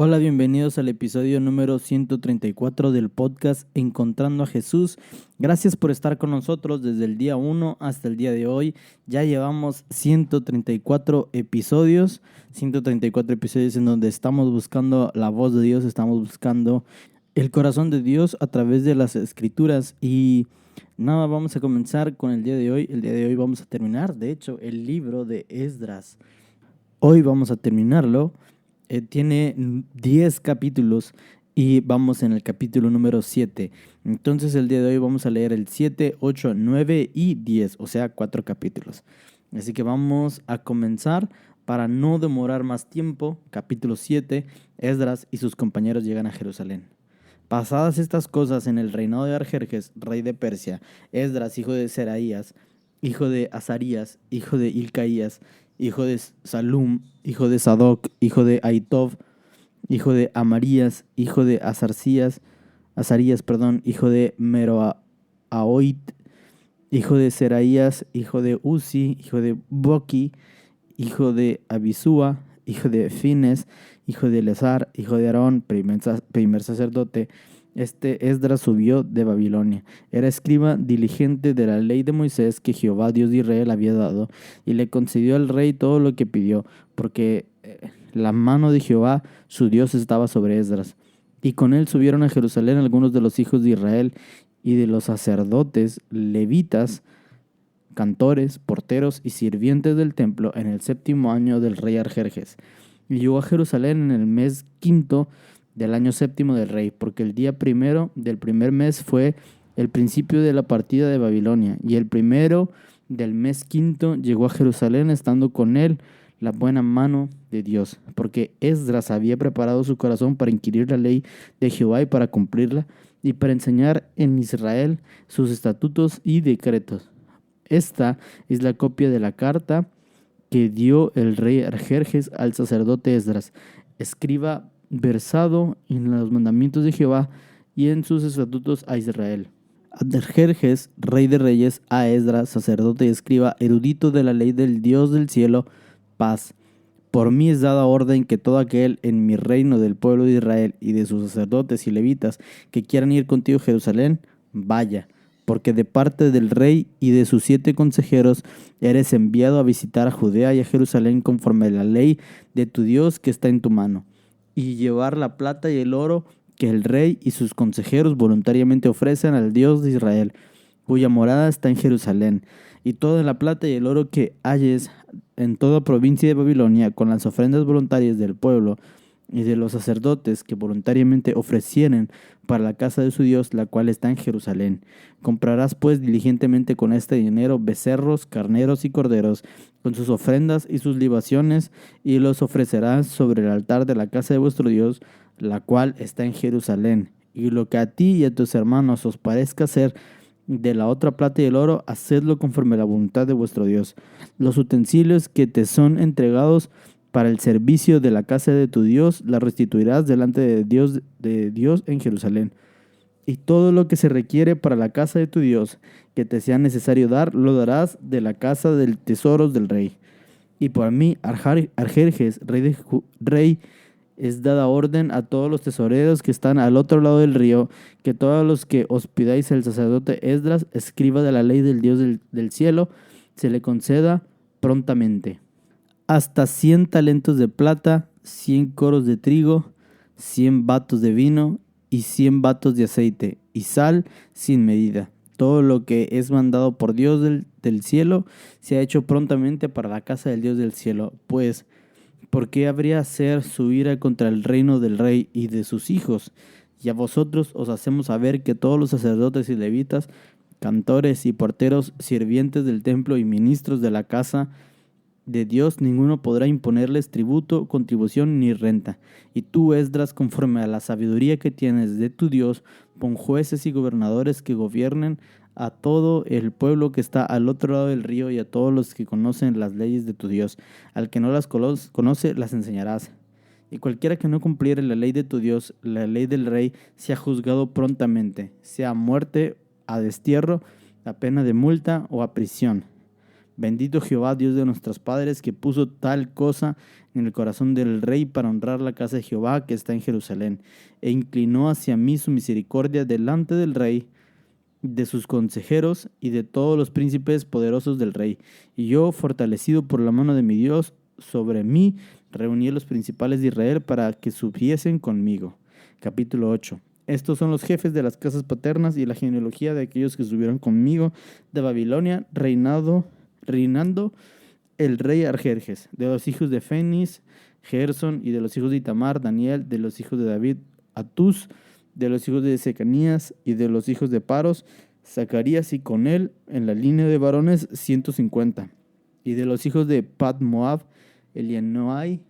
Hola, bienvenidos al episodio número 134 del podcast Encontrando a Jesús. Gracias por estar con nosotros desde el día 1 hasta el día de hoy. Ya llevamos 134 episodios en donde estamos buscando la voz de Dios, estamos buscando el corazón de Dios a través de las escrituras. Y nada, vamos a comenzar con el día de hoy. El día de hoy vamos a terminar, de hecho, el libro de Esdras. Hoy vamos a terminarlo. Tiene 10 capítulos y vamos en el capítulo número 7. Entonces el día de hoy vamos a leer el 7, 8, 9 y 10, o sea, 4 capítulos. Así que vamos a comenzar para no demorar más tiempo. Capítulo 7, Esdras y sus compañeros llegan a Jerusalén. Pasadas estas cosas en el reinado de Arjerjes, rey de Persia, Esdras, hijo de Seraías, hijo de Azarías, hijo de Hilcaías, hijo de Salum, hijo de Sadoc, hijo de Ahitov, hijo de Amarías, hijo de Azarías, hijo de Meroaoit, hijo de Seraías, hijo de Uzi, hijo de Boki, hijo de Abisúa, hijo de Fines, hijo de Eleazar, hijo de Aarón, primer sacerdote. Esdras subió de Babilonia. Era escriba diligente de la ley de Moisés que Jehová, Dios de Israel, había dado, y le concedió al rey todo lo que pidió, porque la mano de Jehová, su Dios, estaba sobre Esdras. Y con él subieron a Jerusalén algunos de los hijos de Israel y de los sacerdotes, levitas, cantores, porteros y sirvientes del templo en el 7º año del rey Arjerjes. Y llegó a Jerusalén en el mes 5 del año 7 del rey, porque el día 1 del primer mes fue el principio de la partida de Babilonia, y el 1 del mes 5 llegó a Jerusalén, estando con él la buena mano de Dios, porque Esdras había preparado su corazón para inquirir la ley de Jehová y para cumplirla, y para enseñar en Israel sus estatutos y decretos. Esta es la copia de la carta que dio el rey Arjerjes al sacerdote Esdras, escriba versado en los mandamientos de Jehová y en sus estatutos a Israel. Arjerjes, rey de reyes, a Esdras, sacerdote y escriba, erudito de la ley del Dios del cielo, paz. Por mí es dada orden que todo aquel en mi reino del pueblo de Israel y de sus sacerdotes y levitas que quieran ir contigo a Jerusalén, vaya, porque de parte del rey y de sus 7 consejeros eres enviado a visitar a Judea y a Jerusalén conforme a la ley de tu Dios que está en tu mano, y llevar la plata y el oro que el rey y sus consejeros voluntariamente ofrecen al Dios de Israel, cuya morada está en Jerusalén, y toda la plata y el oro que halles en toda provincia de Babilonia, con las ofrendas voluntarias del pueblo y de los sacerdotes que voluntariamente ofrecieren para la casa de su Dios, la cual está en Jerusalén. Comprarás pues diligentemente con este dinero becerros, carneros y corderos, con sus ofrendas y sus libaciones, y los ofrecerás sobre el altar de la casa de vuestro Dios, la cual está en Jerusalén. Y lo que a ti y a tus hermanos os parezca ser de la otra plata y el oro, hacedlo conforme a la voluntad de vuestro Dios. Los utensilios que te son entregados para el servicio de la casa de tu Dios, la restituirás delante de Dios en Jerusalén. Y todo lo que se requiere para la casa de tu Dios, que te sea necesario dar, lo darás de la casa del tesoros del rey. Y por mí, Arjerjes, rey es dada orden a todos los tesoreros que están al otro lado del río, que todos los que os pidáis al sacerdote Esdras, escriba de la ley del Dios del cielo, se le conceda prontamente. Hasta 100 talentos de plata, 100 coros de trigo, 100 batos de vino y 100 batos de aceite, y sal sin medida. Todo lo que es mandado por Dios del cielo se ha hecho prontamente para la casa del Dios del cielo, pues ¿por qué habría ser su ira contra el reino del rey y de sus hijos? Y a vosotros os hacemos saber que todos los sacerdotes y levitas, cantores y porteros, sirvientes del templo y ministros de la casa de Dios, ninguno podrá imponerles tributo, contribución ni renta. Y tú, Esdras, conforme a la sabiduría que tienes de tu Dios, pon jueces y gobernadores que gobiernen a todo el pueblo que está al otro lado del río y a todos los que conocen las leyes de tu Dios. Al que no las conoce, las enseñarás. Y cualquiera que no cumpliere la ley de tu Dios, la ley del rey, sea juzgado prontamente, sea a muerte, a destierro, a pena de multa o a prisión. Bendito Jehová, Dios de nuestros padres, que puso tal cosa en el corazón del rey para honrar la casa de Jehová que está en Jerusalén, e inclinó hacia mí su misericordia delante del rey, de sus consejeros y de todos los príncipes poderosos del rey. Y yo, fortalecido por la mano de mi Dios sobre mí, reuní a los principales de Israel para que subiesen conmigo. Capítulo 8. Estos son los jefes de las casas paternas y la genealogía de aquellos que subieron conmigo de Babilonia, reinando el rey Arjerjes. De los hijos de Fenis, Gerson, y de los hijos de Itamar, Daniel. De los hijos de David, Atús. De los hijos de Secanías y de los hijos de Paros, Zacarías, y con él en la línea de varones 150. Y de los hijos de Pat Moab, Elianoai,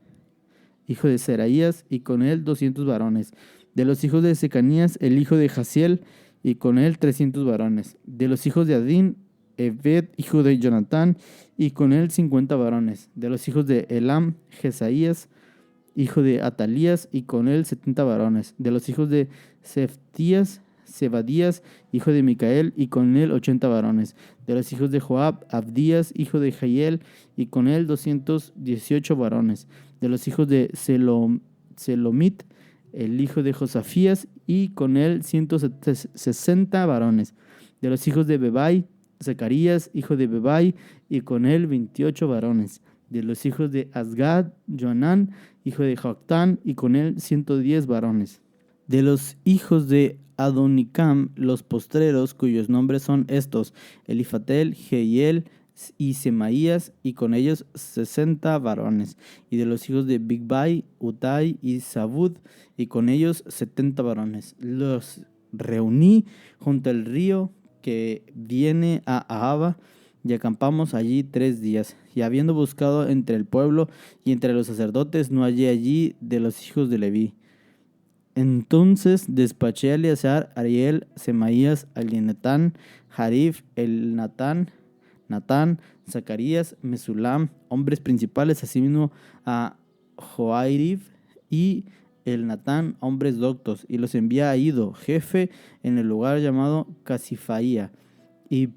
hijo de Seraías, y con él 200 varones. De los hijos de Secanías, el hijo de Jaziel, y con él 300 varones. De los hijos de Adín, Ebed, hijo de Jonatán, y con él 50 varones. De los hijos de Elam, Jesaías, hijo de Atalías, y con él 70 varones. De los hijos de Seftías, Zebadías, hijo de Micael, y con él 80 varones. De los hijos de Joab, Abdías, hijo de Jahiel, y con él 218 varones. De los hijos de Selomit, el hijo de Josafías, y con él 160 varones. De los hijos de Bebai, Zacarías, hijo de Bebai, y con él 28 varones. De los hijos de Azgad, Joanán, hijo de Joctán, y con él 110 varones. De los hijos de Adonicam, los postreros, cuyos nombres son estos: Elifatel, Jehiel y Semaías, y con ellos 60 varones. Y de los hijos de Bigbai, Utai y Zabud, y con ellos 70 varones. Los reuní junto al río que viene a Ahava, y acampamos allí 3 días. Y habiendo buscado entre el pueblo y entre los sacerdotes, no hallé allí de los hijos de Leví. Entonces despaché a Eleazar, Ariel, Semaías, Alienatán, Jarif, Natán, Zacarías, Mesulam, hombres principales, asimismo a Joairib y el Natán, hombres doctos, y los envié a Ido, jefe en el lugar llamado Casifaía, y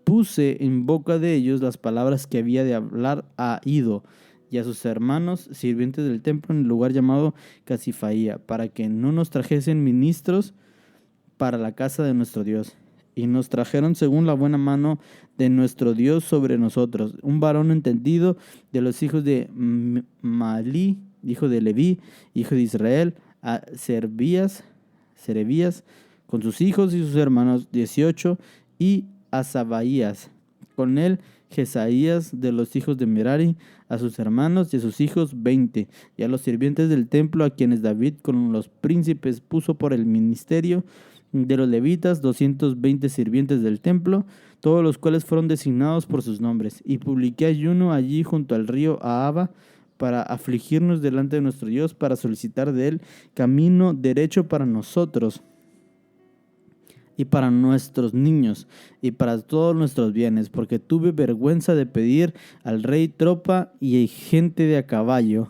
puse en boca de ellos las palabras que había de hablar a Ido y a sus hermanos sirvientes del templo en el lugar llamado Casifaía, para que no nos trajesen ministros para la casa de nuestro Dios. Y nos trajeron según la buena mano de nuestro Dios sobre nosotros, un varón entendido de los hijos de Malí, hijo de Leví, hijo de Israel, a Serebías, con sus hijos y sus hermanos 18, y a Sabaías, con él Jesaías de los hijos de Merari, a sus hermanos y a sus hijos 20, y a los sirvientes del templo, a quienes David con los príncipes puso por el ministerio de los levitas, 220 sirvientes del templo, todos los cuales fueron designados por sus nombres. Y publiqué ayuno allí junto al río Ahava, para afligirnos delante de nuestro Dios, para solicitar de él camino derecho para nosotros y para nuestros niños y para todos nuestros bienes, porque tuve vergüenza de pedir al rey tropa y gente de a caballo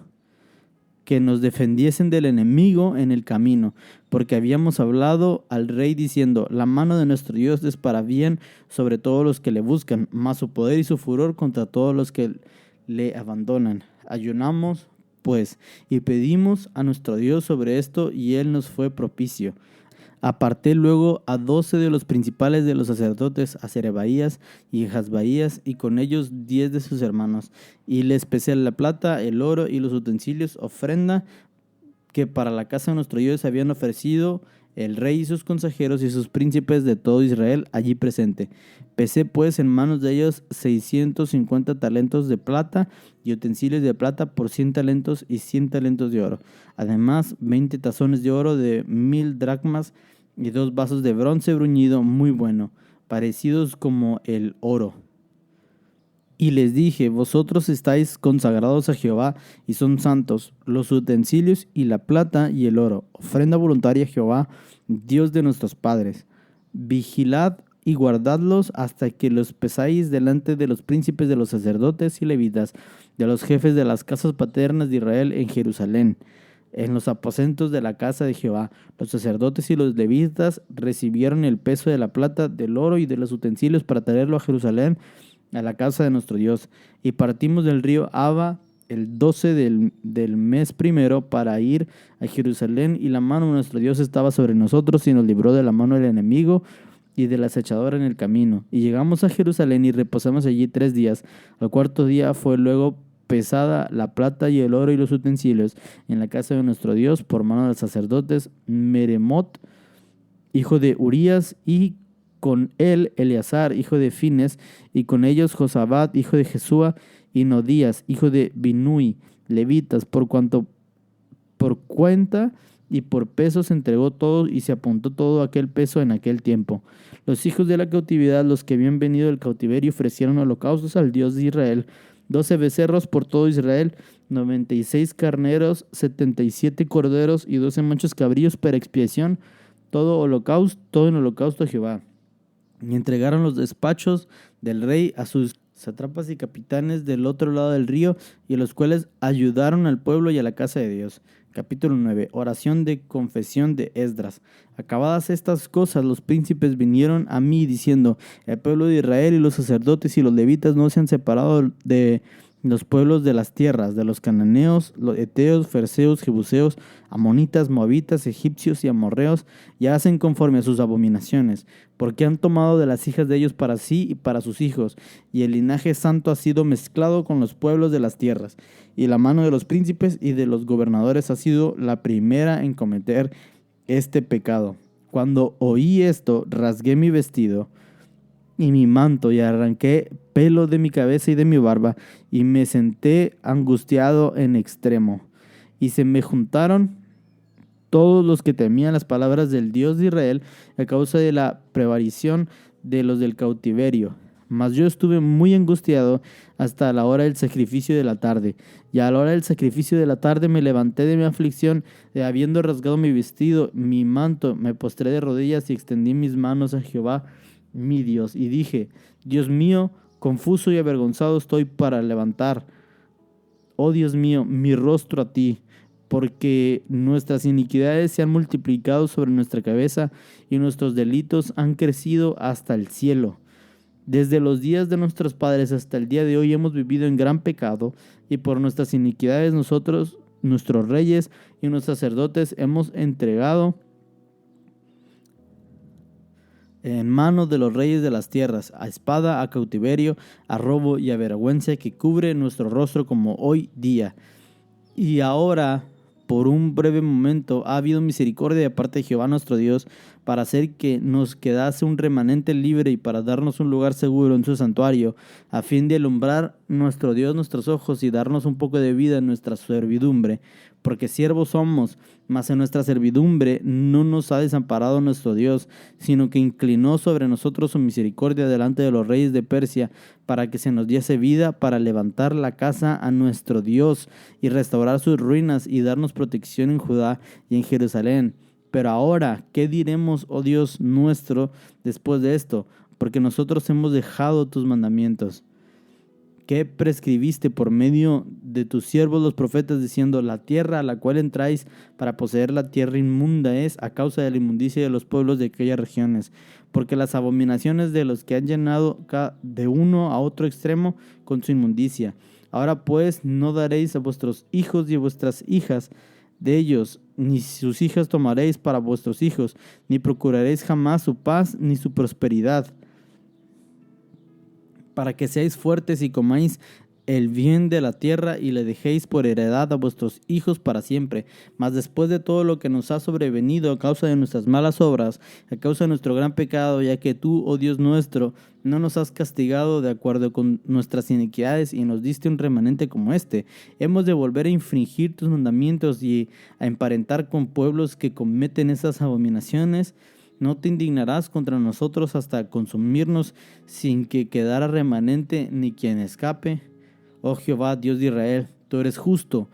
que nos defendiesen del enemigo en el camino, porque habíamos hablado al rey diciendo: la mano de nuestro Dios es para bien sobre todos los que le buscan, mas su poder y su furor contra todos los que le abandonan. Ayunamos pues y pedimos a nuestro Dios sobre esto, y él nos fue propicio. Aparté luego a 12 de los principales de los sacerdotes, a Serebaías y Hasbaías, y con ellos 10 de sus hermanos, y les pesé la plata, el oro y los utensilios, ofrenda que para la casa de nuestro Dios habían ofrecido el rey y sus consejeros y sus príncipes de todo Israel allí presente. Pesé pues en manos de ellos 650 talentos de plata y utensilios de plata por 100 talentos y 100 talentos de oro. Además 20 tazones de oro de 1000 dracmas y 2 vasos de bronce bruñido muy bueno, parecidos como el oro. Y les dije: vosotros estáis consagrados a Jehová y son santos los utensilios y la plata y el oro, ofrenda voluntaria a Jehová, Dios de nuestros padres. Vigilad y guardadlos hasta que los pesáis delante de los príncipes de los sacerdotes y levitas, de los jefes de las casas paternas de Israel en Jerusalén, en los aposentos de la casa de Jehová. Los sacerdotes y los levitas recibieron el peso de la plata, del oro y de los utensilios para traerlo a Jerusalén, a la casa de nuestro Dios, y partimos del río Aba el 12 del mes primero para ir a Jerusalén, y la mano de nuestro Dios estaba sobre nosotros y nos libró de la mano del enemigo y del acechador en el camino. Y llegamos a Jerusalén y reposamos allí 3 días. Al cuarto día fue luego pesada la plata y el oro y los utensilios en la casa de nuestro Dios por mano de los sacerdotes Meremot, hijo de Urías, y con él Eleazar, hijo de Fines, y con ellos Josabad, hijo de Jesúa, y Nodías, hijo de Binui, levitas, por cuanto por cuenta y por peso se entregó todo y se apuntó todo aquel peso en aquel tiempo. Los hijos de la cautividad, los que habían venido del cautiverio, ofrecieron holocaustos al Dios de Israel: 12 becerros por todo Israel, 96 carneros, 77 corderos y 12 machos cabríos para expiación, todo en holocausto a Jehová. Y entregaron los despachos del rey a sus sátrapas y capitanes del otro lado del río, y los cuales ayudaron al pueblo y a la casa de Dios. Capítulo 9. Oración de confesión de Esdras. Acabadas estas cosas, los príncipes vinieron a mí diciendo: el pueblo de Israel y los sacerdotes y los levitas no se han separado de los pueblos de las tierras, de los cananeos, los heteos, ferceos, jebuseos, amonitas, moabitas, egipcios y amorreos, y hacen conforme a sus abominaciones, porque han tomado de las hijas de ellos para sí y para sus hijos, y el linaje santo ha sido mezclado con los pueblos de las tierras, y la mano de los príncipes y de los gobernadores ha sido la primera en cometer este pecado. Cuando oí esto, rasgué mi vestido y mi manto, y arranqué pelo de mi cabeza y de mi barba, y me senté angustiado en extremo. Y se me juntaron todos los que temían las palabras del Dios de Israel a causa de la prevarición de los del cautiverio. Mas yo estuve muy angustiado hasta la hora del sacrificio de la tarde. Y a la hora del sacrificio de la tarde me levanté de mi aflicción, de habiendo rasgado mi vestido, mi manto, me postré de rodillas y extendí mis manos a Jehová, mi Dios, y dije: Dios mío, confuso y avergonzado estoy para levantar, oh Dios mío, mi rostro a ti, porque nuestras iniquidades se han multiplicado sobre nuestra cabeza y nuestros delitos han crecido hasta el cielo. Desde los días de nuestros padres hasta el día de hoy hemos vivido en gran pecado, y por nuestras iniquidades nosotros, nuestros reyes y nuestros sacerdotes hemos entregado en manos de los reyes de las tierras, a espada, a cautiverio, a robo y a vergüenza que cubre nuestro rostro como hoy día. Y ahora, por un breve momento, ha habido misericordia de parte de Jehová nuestro Dios, para hacer que nos quedase un remanente libre y para darnos un lugar seguro en su santuario, a fin de alumbrar nuestro Dios nuestros ojos y darnos un poco de vida en nuestra servidumbre. Porque siervos somos, mas en nuestra servidumbre no nos ha desamparado nuestro Dios, sino que inclinó sobre nosotros su misericordia delante de los reyes de Persia, para que se nos diese vida para levantar la casa a nuestro Dios y restaurar sus ruinas y darnos protección en Judá y en Jerusalén. Pero ahora, ¿qué diremos, oh Dios nuestro, después de esto? Porque nosotros hemos dejado tus mandamientos, que prescribiste por medio de tus siervos los profetas, diciendo: la tierra a la cual entráis para poseer la tierra inmunda es a causa de la inmundicia de los pueblos de aquellas regiones, porque las abominaciones de los que han llenado de uno a otro extremo con su inmundicia. Ahora pues no daréis a vuestros hijos y a vuestras hijas de ellos, ni sus hijas tomaréis para vuestros hijos, ni procuraréis jamás su paz ni su prosperidad, para que seáis fuertes y comáis el bien de la tierra y le dejéis por heredad a vuestros hijos para siempre. Mas después de todo lo que nos ha sobrevenido a causa de nuestras malas obras, a causa de nuestro gran pecado, ya que tú, oh Dios nuestro, no nos has castigado de acuerdo con nuestras iniquidades y nos diste un remanente como este, hemos de volver a infringir tus mandamientos y a emparentar con pueblos que cometen esas abominaciones. ¿No te indignarás contra nosotros hasta consumirnos sin que quedara remanente ni quien escape? Oh Jehová, Dios de Israel, tú eres justo,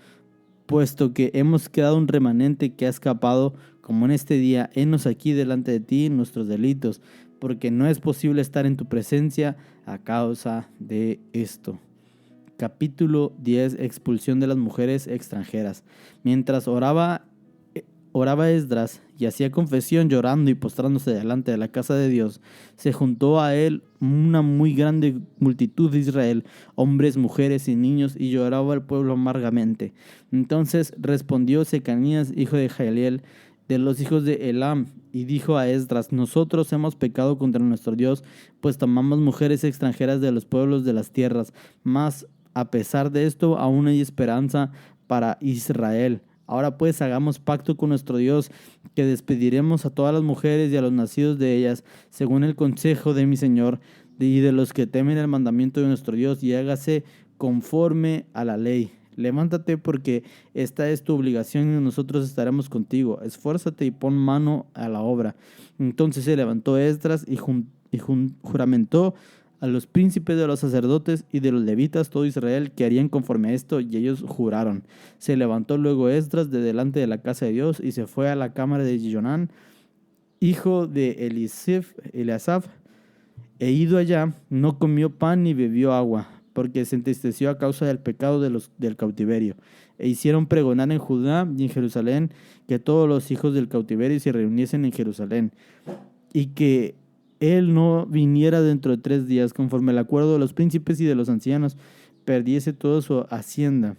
puesto que hemos quedado un remanente que ha escapado, como en este día. Henos aquí delante de ti nuestros delitos, porque no es posible estar en tu presencia a causa de esto. Capítulo 10. Expulsión de las mujeres extranjeras. Mientras oraba oraba Esdras y hacía confesión llorando y postrándose delante de la casa de Dios, se juntó a él una muy grande multitud de Israel, hombres, mujeres y niños, y lloraba el pueblo amargamente. Entonces respondió Secanías, hijo de Jaeliel, de los hijos de Elam, y dijo a Esdras: nosotros hemos pecado contra nuestro Dios, pues tomamos mujeres extranjeras de los pueblos de las tierras, mas a pesar de esto aún hay esperanza para Israel. Ahora pues hagamos pacto con nuestro Dios, que despediremos a todas las mujeres y a los nacidos de ellas, según el consejo de mi Señor, y de los que temen el mandamiento de nuestro Dios, y hágase conforme a la ley. Levántate, porque esta es tu obligación y nosotros estaremos contigo. Esfuérzate y pon mano a la obra. Entonces se levantó Esdras y juramentó a los príncipes de los sacerdotes y de los levitas, todo Israel, que harían conforme a esto, y ellos juraron. Se levantó luego Esdras de delante de la casa de Dios y se fue a la cámara de Jonán, hijo de Eliasaf, e ido allá, no comió pan ni bebió agua, porque se entristeció a causa del pecado del cautiverio. E hicieron pregonar en Judá y en Jerusalén que todos los hijos del cautiverio se reuniesen en Jerusalén, y que él no viniera dentro de 3 días, conforme al acuerdo de los príncipes y de los ancianos, perdiese toda su hacienda.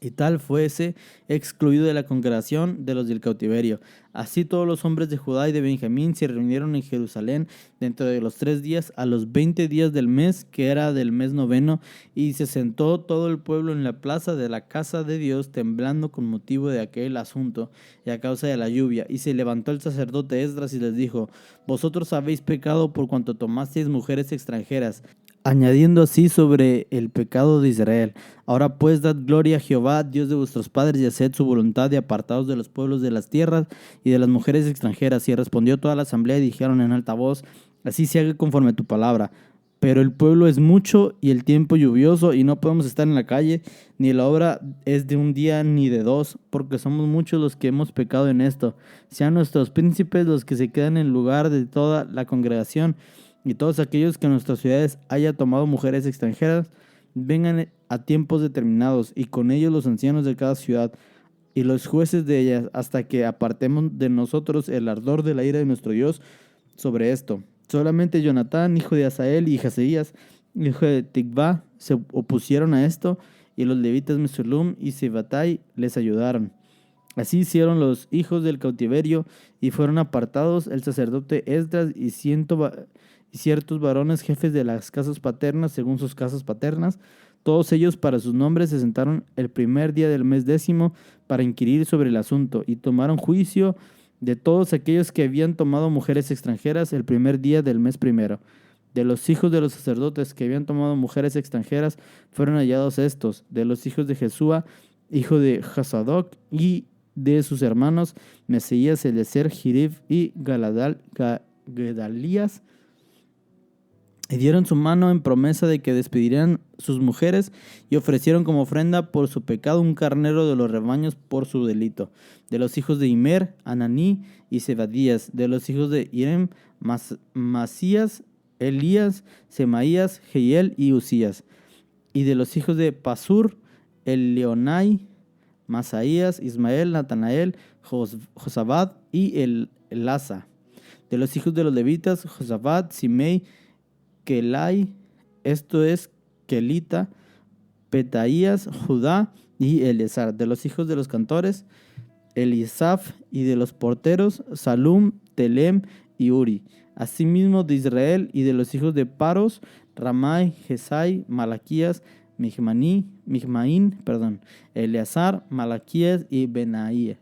Y tal fuese excluido de la congregación de los del cautiverio. Así todos los hombres de Judá y de Benjamín se reunieron en Jerusalén dentro de los 3 días, a los 20 días del mes, que era del mes noveno, y se sentó todo el pueblo en la plaza de la casa de Dios, temblando con motivo de aquel asunto y a causa de la lluvia. Y se levantó el sacerdote Esdras y les dijo: vosotros habéis pecado por cuanto tomasteis mujeres extranjeras, añadiendo así sobre el pecado de Israel. Ahora pues dad gloria a Jehová, Dios de vuestros padres, y haced su voluntad, y apartaos de los pueblos de las tierras y de las mujeres extranjeras. Y respondió toda la asamblea y dijeron en alta voz: así se haga conforme a tu palabra. Pero el pueblo es mucho y el tiempo lluvioso, y no podemos estar en la calle, ni la obra es de un día ni de 2, porque somos muchos los que hemos pecado en esto. Sean nuestros príncipes los que se quedan en lugar de toda la congregación, y todos aquellos que en nuestras ciudades haya tomado mujeres extranjeras, vengan a tiempos determinados, y con ellos los ancianos de cada ciudad y los jueces de ellas, hasta que apartemos de nosotros el ardor de la ira de nuestro Dios sobre esto. Solamente Jonatán, hijo de Asael, y Jaseías, hijo de Tikvá, se opusieron a esto, y los levitas Mesulum y Sebatai les ayudaron. Así hicieron los hijos del cautiverio, y fueron apartados el sacerdote Esdras y ciertos varones jefes de las casas paternas según sus casas paternas. Todos ellos para sus nombres se sentaron el primer día del mes 10 para inquirir sobre el asunto, y tomaron juicio de todos aquellos que habían tomado mujeres extranjeras el primer día del mes primero. De los hijos de los sacerdotes que habían tomado mujeres extranjeras fueron hallados estos: de los hijos de Jesúa, hijo de Hasadoc, y de sus hermanos Meseías, Eliezer, Jirib y Gedalías, y dieron su mano en promesa de que despedirían sus mujeres, y ofrecieron como ofrenda por su pecado un carnero de los rebaños por su delito. De los hijos de Imer, Ananí y Zebadías. De los hijos de Irem, Masías, Elías, Semaías, Jehiel y Usías. Y de los hijos de Pasur, Elionai, Masaías, Ismael, Natanael, Josabad y Elasa. De los hijos de los levitas, Josabad, Simei, Kelai, esto es Kelita, Petaías, Judá y Eleazar. De los hijos de los cantores, Elisaf, y de los porteros, Salum, Telem y Uri. Asimismo de Israel y de los hijos de Paros, Ramai, Jesai, Malaquías, Migmaín, Eleazar, Malaquías y Benaía.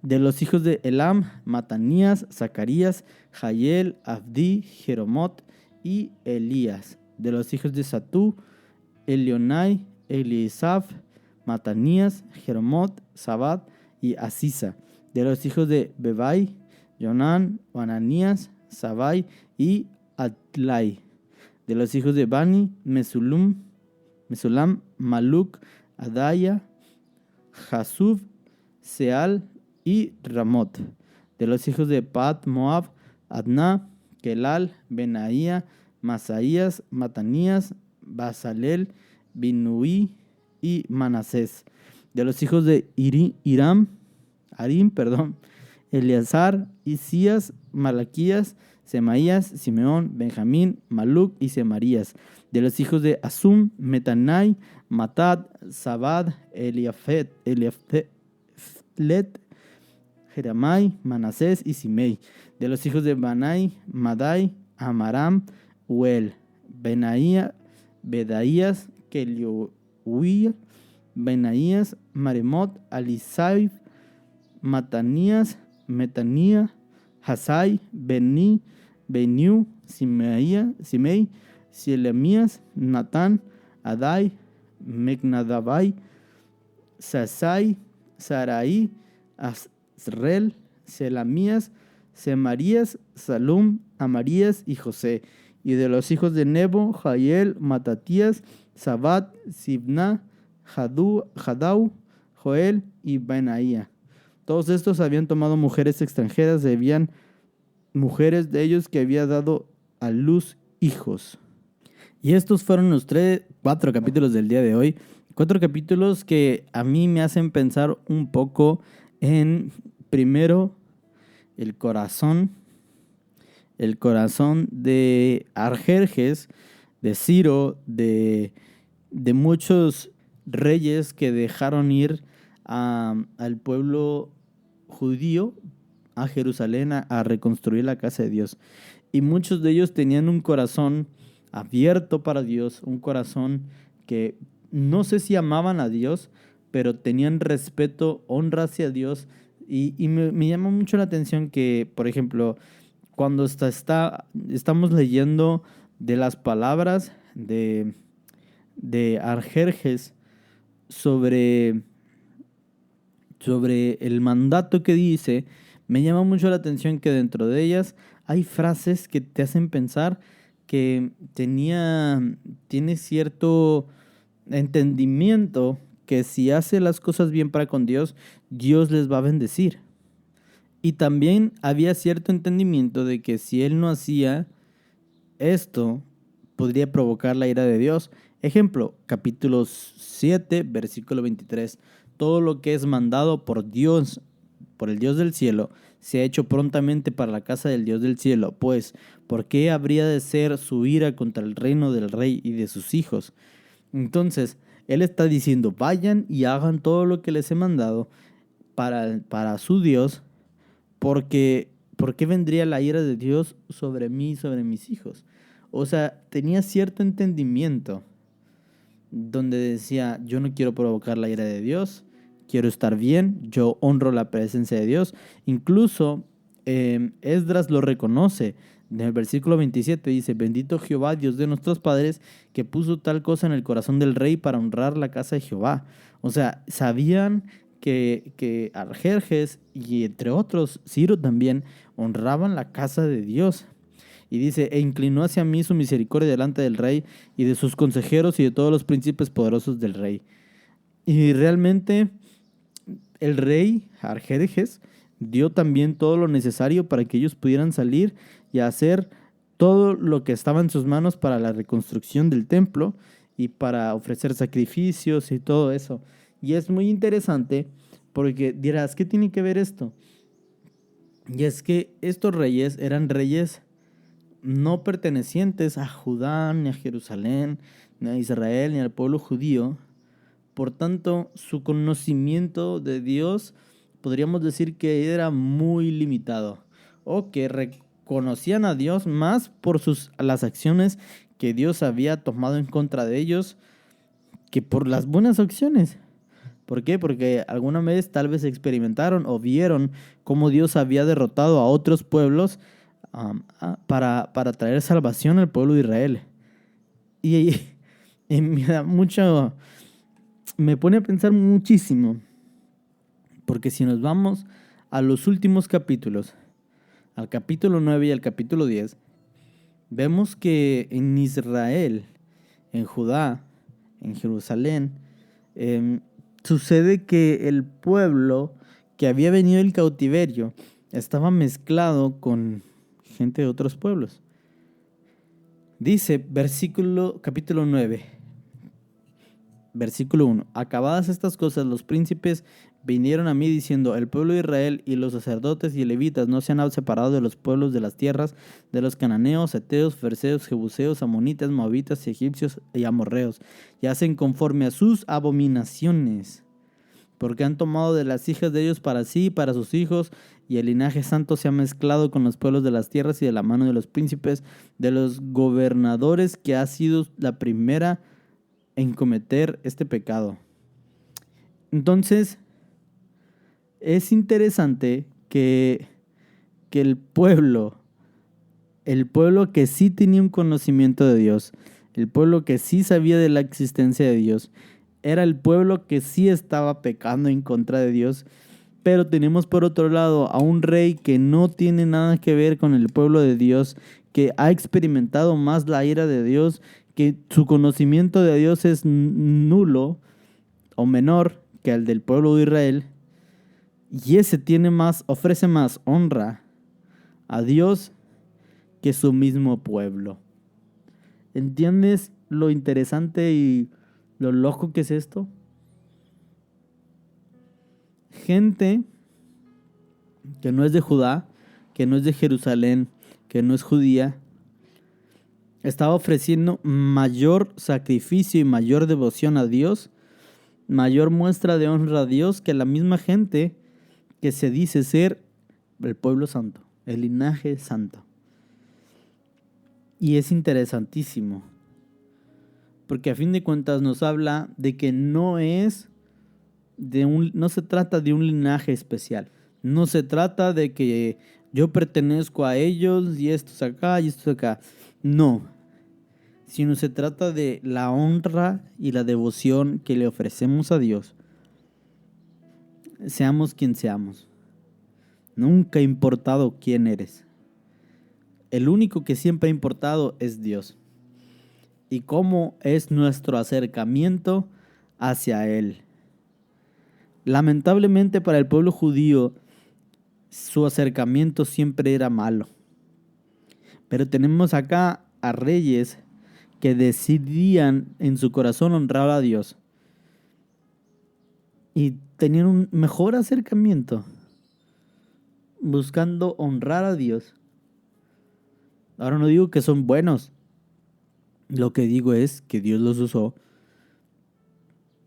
De los hijos de Elam, Matanías, Zacarías, Jayel, Abdi, Jeromot y Elías. De los hijos de Satú, Elionai, Elisaf, Matanías, Jeromot, Sabat y Asisa. De los hijos de Bebai, Jonán, Ananías, Sabai y Atlai. De los hijos de Bani, Mesulam, Maluk, Adaya, Jasub, Seal y Ramot. De los hijos de Pat Moab, Adná, Kelal, Benaía, Masaías, Matanías, Basalel, Binuí y Manasés. De los hijos de Iram, Eleazar, Isías, Malaquías, Semaías, Simeón, Benjamín, Maluc y Semarías. De los hijos de Asum, Metanai, Matat, Zabad, Eliafet, Jeramai, Manasés y Simei. De los hijos de Banai, Madai, Amaram, Uel, Bedaías, Kelioui, Benaías, Maremot, Alisaib, Matanías, Metanía, Hasai, Beniu, Simei, Sielemías, Natán, Adai, Mecnadabai, Sasai, Sarai, Asrel, Selamías, Semarías, Salum, Amarías y José. Y de los hijos de Nebo, Jael, Matatías, Sabat, Sibna, Jadau, Joel y Benaía. Todos estos habían tomado mujeres extranjeras, debían mujeres de ellos que había dado a luz hijos. Y estos fueron los 4 capítulos del día de hoy. 4 capítulos que a mí me hacen pensar un poco en, primero, el corazón de Arjerjes, de Ciro, de muchos reyes que dejaron ir al pueblo judío a Jerusalén a reconstruir la casa de Dios. Y muchos de ellos tenían un corazón abierto para Dios, un corazón que no sé si amaban a Dios, pero tenían respeto, honra hacia Dios. Y me llama mucho la atención que, por ejemplo, cuando estamos leyendo de las palabras de Arjerjes sobre el mandato que dice, me llama mucho la atención que dentro de ellas hay frases que te hacen pensar que tiene cierto entendimiento que si hace las cosas bien para con Dios, Dios les va a bendecir. Y también había cierto entendimiento de que si él no hacía esto, podría provocar la ira de Dios. Ejemplo, capítulo 7, versículo 23. Todo lo que es mandado por Dios, por el Dios del cielo, se ha hecho prontamente para la casa del Dios del cielo. Pues, ¿por qué habría de ser su ira contra el reino del rey y de sus hijos? Entonces, él está diciendo, vayan y hagan todo lo que les he mandado para su Dios, porque ¿por qué vendría la ira de Dios sobre mí y sobre mis hijos? O sea, tenía cierto entendimiento donde decía, yo no quiero provocar la ira de Dios, quiero estar bien, yo honro la presencia de Dios. Incluso Esdras lo reconoce. En el versículo 27 dice, bendito Jehová, Dios de nuestros padres, que puso tal cosa en el corazón del rey para honrar la casa de Jehová. O sea, sabían que Arjerjes y entre otros, Ciro también, honraban la casa de Dios. Y dice, e inclinó hacia mí su misericordia delante del rey y de sus consejeros y de todos los príncipes poderosos del rey. Y realmente el rey Arjerjes dio también todo lo necesario para que ellos pudieran salir y hacer todo lo que estaba en sus manos para la reconstrucción del templo y para ofrecer sacrificios y todo eso. Y es muy interesante porque dirás, ¿qué tiene que ver esto? Y es que estos reyes eran reyes no pertenecientes a Judá, ni a Jerusalén, ni a Israel, ni al pueblo judío. Por tanto, su conocimiento de Dios podríamos decir que era muy limitado, o que reconocían a Dios más por las acciones que Dios había tomado en contra de ellos que por las buenas acciones. ¿Por qué? Porque alguna vez tal vez experimentaron o vieron cómo Dios había derrotado a otros pueblos para traer salvación al pueblo de Israel. Y me da mucho, me pone a pensar muchísimo, porque si nos vamos a los últimos capítulos, al capítulo 9 y al capítulo 10, vemos que en Israel, en Judá, en Jerusalén, sucede que el pueblo que había venido del cautiverio estaba mezclado con gente de otros pueblos. Dice, capítulo 9, versículo 1. Acabadas estas cosas, los príncipes vinieron a mí diciendo: el pueblo de Israel y los sacerdotes y levitas no se han separado de los pueblos de las tierras de los cananeos, heteos, ferceos, jebuseos, amonitas, moabitas, egipcios y amorreos, y hacen conforme a sus abominaciones, porque han tomado de las hijas de ellos para sí y para sus hijos, y el linaje santo se ha mezclado con los pueblos de las tierras y de la mano de los príncipes, de los gobernadores, que ha sido la primera en cometer este pecado. Entonces, es interesante que el pueblo que sí tenía un conocimiento de Dios, el pueblo que sí sabía de la existencia de Dios, era el pueblo que sí estaba pecando en contra de Dios. Pero tenemos por otro lado a un rey que no tiene nada que ver con el pueblo de Dios, que ha experimentado más la ira de Dios, que su conocimiento de Dios es nulo o menor que el del pueblo de Israel. Y ese ofrece más honra a Dios que su mismo pueblo. ¿Entiendes lo interesante y lo loco que es esto? Gente que no es de Judá, que no es de Jerusalén, que no es judía, estaba ofreciendo mayor sacrificio y mayor devoción a Dios, mayor muestra de honra a Dios que la misma gente que se dice ser el pueblo santo, el linaje santo. Y es interesantísimo, porque a fin de cuentas nos habla de que no se trata de un linaje especial. No se trata de que yo pertenezco a ellos y estos acá y estos acá. No. Sino se trata de la honra y la devoción que le ofrecemos a Dios. Seamos quien seamos. Nunca ha importado quién eres. El único que siempre ha importado es Dios. Y cómo es nuestro acercamiento hacia Él. Lamentablemente para el pueblo judío, su acercamiento siempre era malo. Pero tenemos acá a reyes que decidían en su corazón honrar a Dios. Y tenían un mejor acercamiento, buscando honrar a Dios. Ahora no digo que son buenos. Lo que digo es que Dios los usó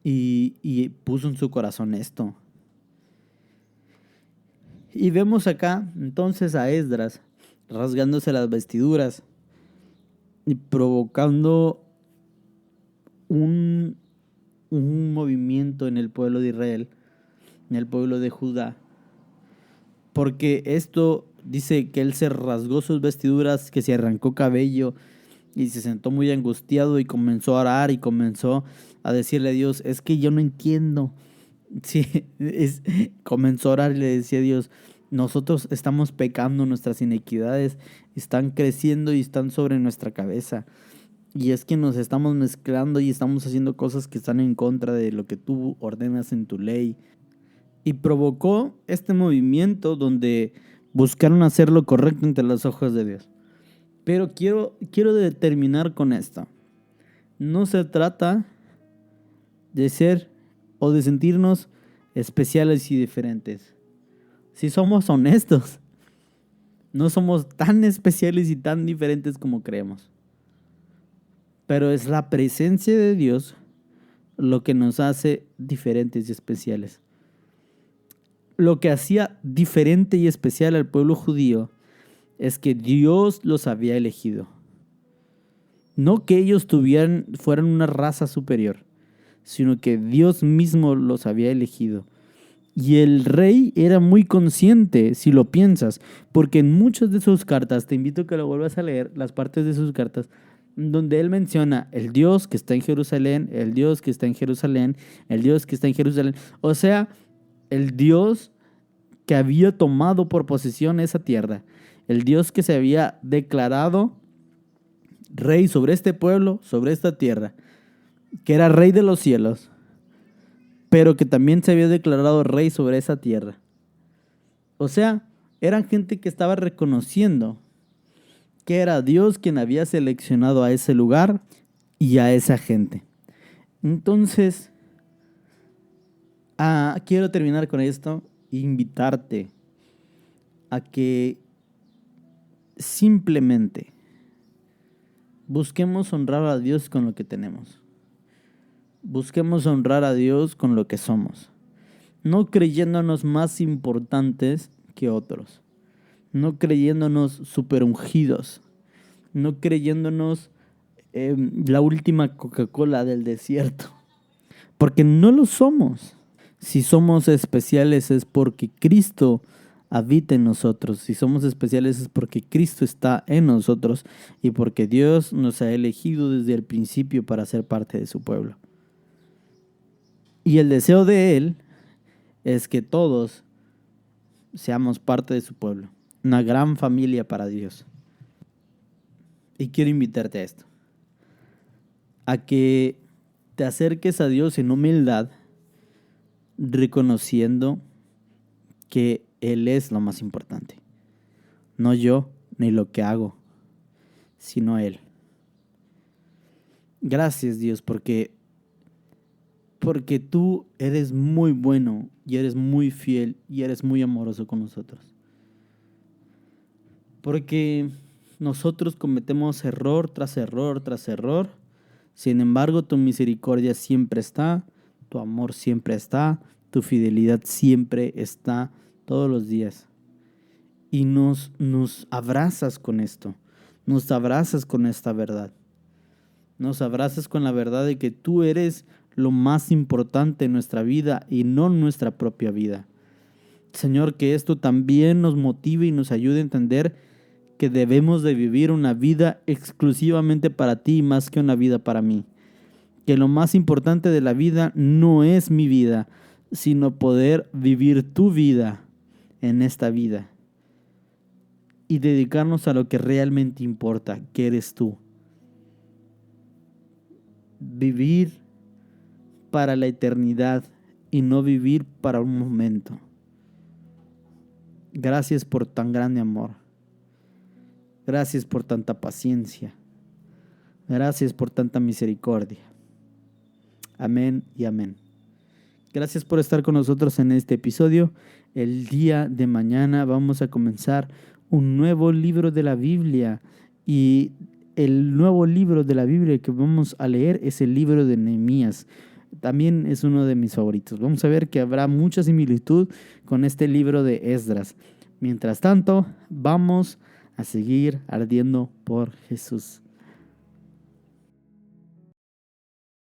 y puso en su corazón esto. Y vemos acá entonces a Esdras rasgándose las vestiduras y provocando un movimiento en el pueblo de Israel, en el pueblo de Judá. Porque esto dice que él se rasgó sus vestiduras, que se arrancó cabello y se sentó muy angustiado y comenzó a orar y comenzó a decirle a Dios: es que yo no entiendo. Sí, comenzó a orar y le decía a Dios: nosotros estamos pecando, nuestras iniquidades están creciendo y están sobre nuestra cabeza. Y es que nos estamos mezclando y estamos haciendo cosas que están en contra de lo que tú ordenas en tu ley. Y provocó este movimiento donde buscaron hacer lo correcto ante los ojos de Dios. Pero quiero determinar con esto. No se trata de ser o de sentirnos especiales y diferentes. Si somos honestos, no somos tan especiales y tan diferentes como creemos. Pero es la presencia de Dios lo que nos hace diferentes y especiales. Lo que hacía diferente y especial al pueblo judío es que Dios los había elegido. No que ellos fueran una raza superior, sino que Dios mismo los había elegido. Y el rey era muy consciente, si lo piensas, porque en muchas de sus cartas, te invito a que lo vuelvas a leer, las partes de sus cartas, donde él menciona el Dios que está en Jerusalén, el Dios que está en Jerusalén, el Dios que está en Jerusalén. O sea, el Dios que había tomado por posesión esa tierra, el Dios que se había declarado rey sobre este pueblo, sobre esta tierra, que era rey de los cielos, pero que también se había declarado rey sobre esa tierra. O sea, eran gente que estaba reconociendo que era Dios quien había seleccionado a ese lugar y a esa gente. Entonces, Quiero terminar con esto e invitarte a que simplemente busquemos honrar a Dios con lo que tenemos. Busquemos honrar a Dios con lo que somos. No creyéndonos más importantes que otros. No creyéndonos super ungidos. No creyéndonos la última Coca-Cola del desierto. Porque no lo somos. Si somos especiales es porque Cristo habita en nosotros. Si somos especiales es porque Cristo está en nosotros y porque Dios nos ha elegido desde el principio para ser parte de su pueblo. Y el deseo de Él es que todos seamos parte de su pueblo. Una gran familia para Dios. Y quiero invitarte a esto. A que te acerques a Dios en humildad, reconociendo que Él es lo más importante. No yo ni lo que hago, sino Él. Gracias, Dios, porque tú eres muy bueno y eres muy fiel y eres muy amoroso con nosotros. Porque nosotros cometemos error tras error tras error. Sin embargo, tu misericordia siempre está, tu amor siempre está, tu fidelidad siempre está todos los días. Y nos abrazas con esto, nos abrazas con esta verdad. Nos abrazas con la verdad de que tú eres lo más importante en nuestra vida y no nuestra propia vida. Señor, que esto también nos motive y nos ayude a entender que debemos de vivir una vida exclusivamente para ti más que una vida para mí. Que lo más importante de la vida no es mi vida, sino poder vivir tu vida en esta vida. Y dedicarnos a lo que realmente importa, que eres tú. Vivir para la eternidad y no vivir para un momento. Gracias por tan grande amor. Gracias por tanta paciencia. Gracias por tanta misericordia. Amén y amén. Gracias por estar con nosotros en este episodio. El día de mañana vamos a comenzar un nuevo libro de la Biblia. Y el nuevo libro de la Biblia que vamos a leer es el libro de Nehemías. También es uno de mis favoritos. Vamos a ver que habrá mucha similitud con este libro de Esdras. Mientras tanto, vamos a seguir ardiendo por Jesús.